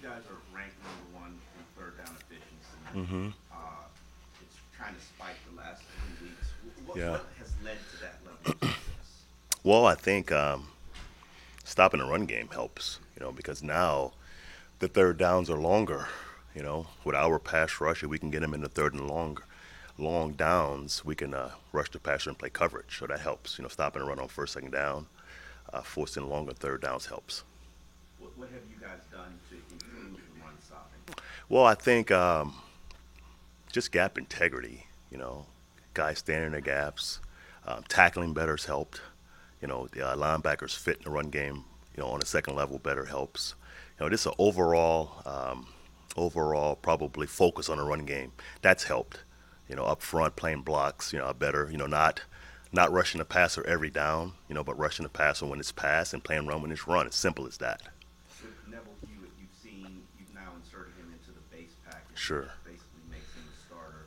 guys are ranked #1 in third down efficiency. Mm-hmm. It's trying to spike the last 2 weeks. Yeah. What has led to that level of success? Well, I think stopping the run game helps, because now the third downs are longer. With our pass rush, if we can get them in the third and long downs, we can rush the passer and play coverage. So that helps. Stopping the run on first, second down, forcing longer third downs helps. What have you guys done to improve the run stopping? Well, I think just gap integrity. Guys standing in the gaps, tackling better's helped. The linebackers fit in the run game. On the second level, better helps. This is an overall probably focus on the run game. That's helped. Up front playing blocks. Better. Not rushing the passer every down. But rushing the passer when it's passed and playing run when it's run. It's simple as that. With Neville Hewitt, you've now inserted him into the base package. Sure. Which basically makes him a starter.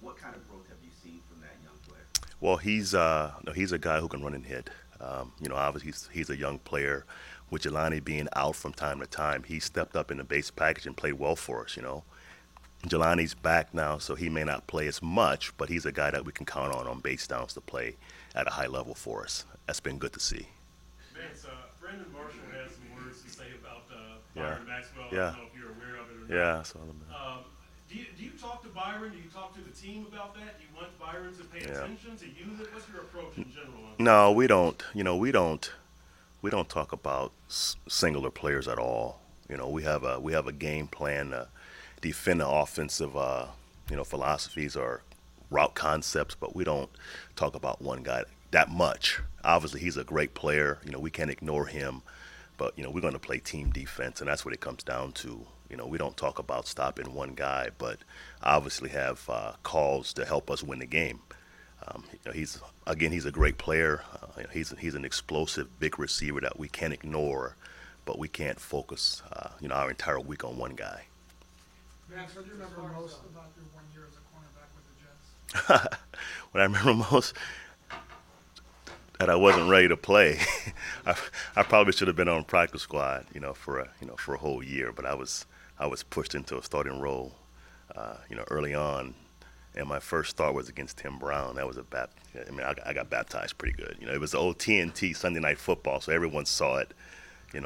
What kind of growth have you seen from that young player? Well, he's a guy who can run and hit. Obviously he's a young player. With Jelani being out from time to time, he stepped up in the base package and played well for us. Jelani's back now, so he may not play as much, but he's a guy that we can count on base downs to play at a high level for us. That's been good to see. Vance, Brandon Marshall has some words to say about Yeah. Byron Maxwell. I Yeah. don't know if you're aware of it or not. Yeah, so Do you talk to Byron? Do you talk to the team about that? Do you want Byron to pay attention, to use it? What's your approach in general on that? No, we don't. We don't talk about singular players at all. We have a game plan to defend the offensive philosophies or route concepts, but we don't talk about one guy that much. Obviously, he's a great player. We can't ignore him, but we're going to play team defense, and that's what it comes down to. We don't talk about stopping one guy, but obviously have calls to help us win the game. He's a great player. He's an explosive, big receiver that we can't ignore, but we can't focus our entire week on one guy. Max, what do you remember most about your 1 year as a cornerback with the Jets? What I remember most, that I wasn't ready to play. I probably should have been on practice squad, for a whole year, but I was pushed into a starting role, early on. And my first start was against Tim Brown. That was I got baptized pretty good. It was the old TNT Sunday Night Football, so everyone saw it.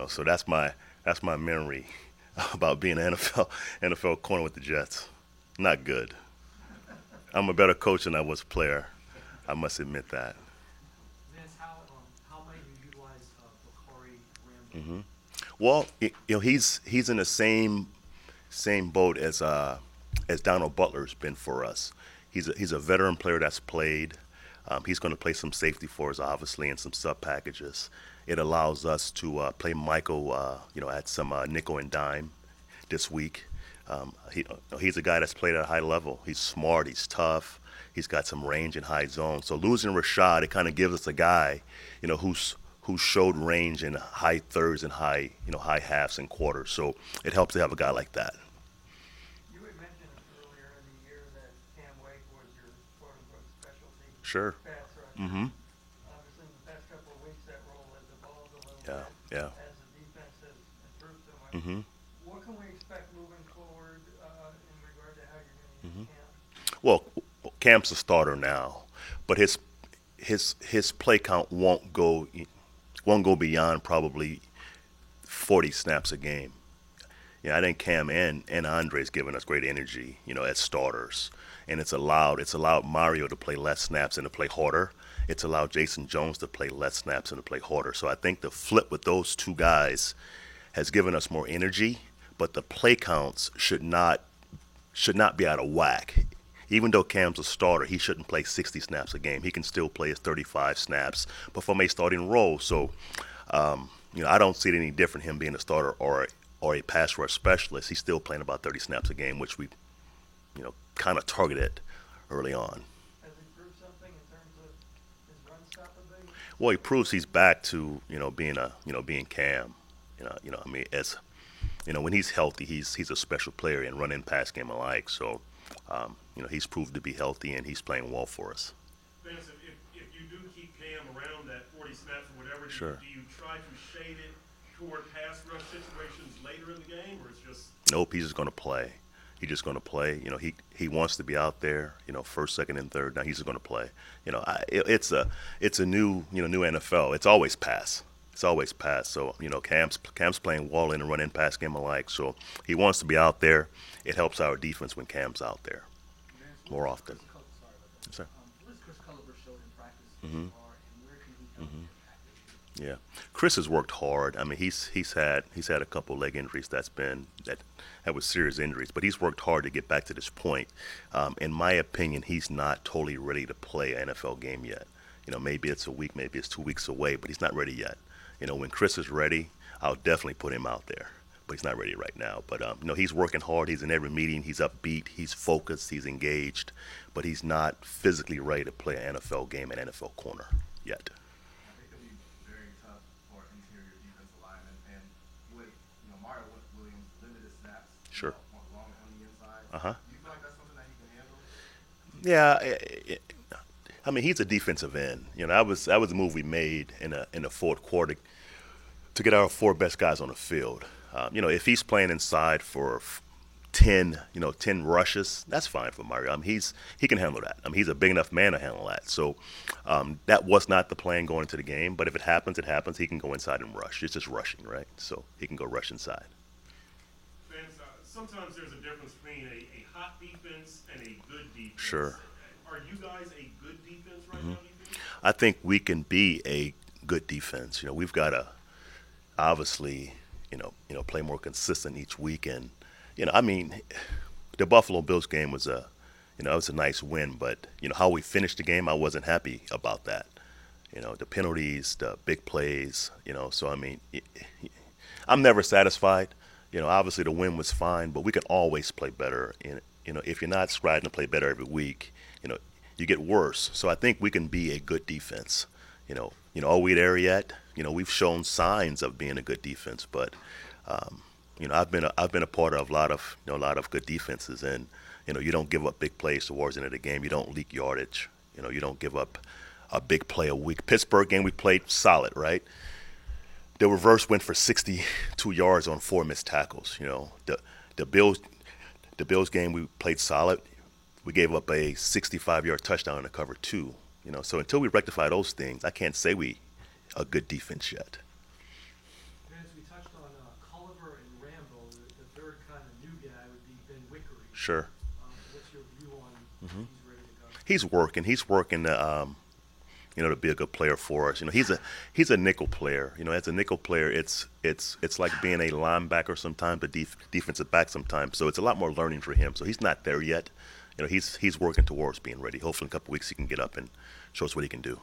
So that's my memory about being an NFL corner with the Jets. Not good. I'm a better coach than I was a player. I must admit that. Vance, how might you utilize Bakari Rambo? Well, he's in the same boat as Donald Butler's been for us. He's a veteran player that's played. He's going to play some safety for us, obviously, and some sub packages. It allows us to play Michael, at some nickel and dime this week. He's a guy that's played at a high level. He's smart. He's tough. He's got some range in high zone. So losing Rashad, it kind of gives us a guy, who showed range in high thirds and high halves and quarters. So it helps to have a guy like that. You had mentioned earlier in the year that Cam Wake was your quote-unquote specialty Sure. pass rusher. Mm-hmm. Obviously, in the past couple of weeks, that role has evolved a little Yeah. bit Yeah. as the defense has improved so much. Mm-hmm. What can we expect moving forward in regard to how you're going to use Cam? Well, Cam's a starter now, but his play count won't go beyond probably 40 snaps a game. I think Cam and Andre's given us great energy, as starters, and it's allowed Mario to play less snaps and to play harder. It's allowed Jason Jones to play less snaps and to play harder. So I think the flip with those two guys has given us more energy, but the play counts should not be out of whack. Even though Cam's a starter, he shouldn't play 60 snaps a game. He can still play his 35 snaps, but from a starting role. So, I don't see it any different him being a starter or a pass rush specialist. He's still playing about 30 snaps a game, which we, kind of targeted early on. Has he proved something in terms of his run stoppability? Well, he proves he's back to being Cam. As when he's healthy, he's a special player in run and pass game alike. So, he's proved to be healthy and he's playing well for us. Vance, if you do keep Cam around that 40 snaps or whatever, Sure. do you try to shade it toward pass rush situations later in the game, or it's just Nope, he's just going to play. He's just going to play. You know, he wants to be out there. You know, first, second, and third. Now he's just going to play. You know, it's a new new NFL. It's always pass. It's always pass. So you know, Cam's playing wall in and run in pass game alike. So he wants to be out there. It helps our defense when Cam's out there more often. Yes, sir. What has Chris Culliver showed in practice so Mhm. far, and where can he help impact this year? Yeah, Chris has worked hard. I mean, he's had a couple leg injuries that was serious injuries, but he's worked hard to get back to this point. In my opinion, he's not totally ready to play an NFL game yet. You know, maybe it's a week, maybe it's 2 weeks away, but he's not ready yet. You know, when Chris is ready, I'll definitely put him out there. But he's not ready right now. But you know, he's working hard. He's in every meeting. He's upbeat. He's focused. He's engaged. But he's not physically ready to play an NFL game, an NFL corner yet. I think it'll be very tough for interior defensive linemen, and with Mario Williams limited snaps, Sure. Long on the inside. Uh-huh. Do you feel like that's something that he can handle? Yeah, I mean, he's a defensive end. You know, that was a move we made in the fourth quarter to get our 4 best guys on the field. You know, if he's playing inside for 10 rushes, that's fine for Mario. I mean, he can handle that. I mean, he's a big enough man to handle that. So that was not the plan going into the game. But if it happens, it happens. He can go inside and rush. It's just rushing, right? So he can go rush inside. fans, sometimes there's a difference between a hot defense and a good defense. Sure. Are you guys a good defense right now, do you think? I think we can be a good defense. You know, we've got to obviously, play more consistent each week. And, I mean, the Buffalo Bills game was it was a nice win, but, how we finished the game, I wasn't happy about that. The penalties, the big plays, so I mean, I'm never satisfied. Obviously the win was fine, but we can always play better. And, if you're not striving to play better every week, you get worse. So I think we can be a good defense. Are we there yet? We've shown signs of being a good defense, but I've been a part of a lot of good defenses, and you don't give up big plays towards the end of the game. You don't leak yardage. You don't give up a big play a week. Pittsburgh game we played solid, right? The reverse went for 62 yards on 4 missed tackles. The Bills game we played solid. We gave up a 65-yard touchdown in the cover 2. So until we rectify those things, I can't say we a good defense yet. Vance, we touched on Culliver and Rambo. The third kind of new guy would be Ben Wickery. Sure. What's your view on he's ready to go? He's working to be a good player for us. He's a nickel player. As a nickel player, it's like being a linebacker sometimes, a defensive back sometimes. So it's a lot more learning for him. So he's not there yet. He's working towards being ready. Hopefully in a couple weeks he can get up and show us what he can do.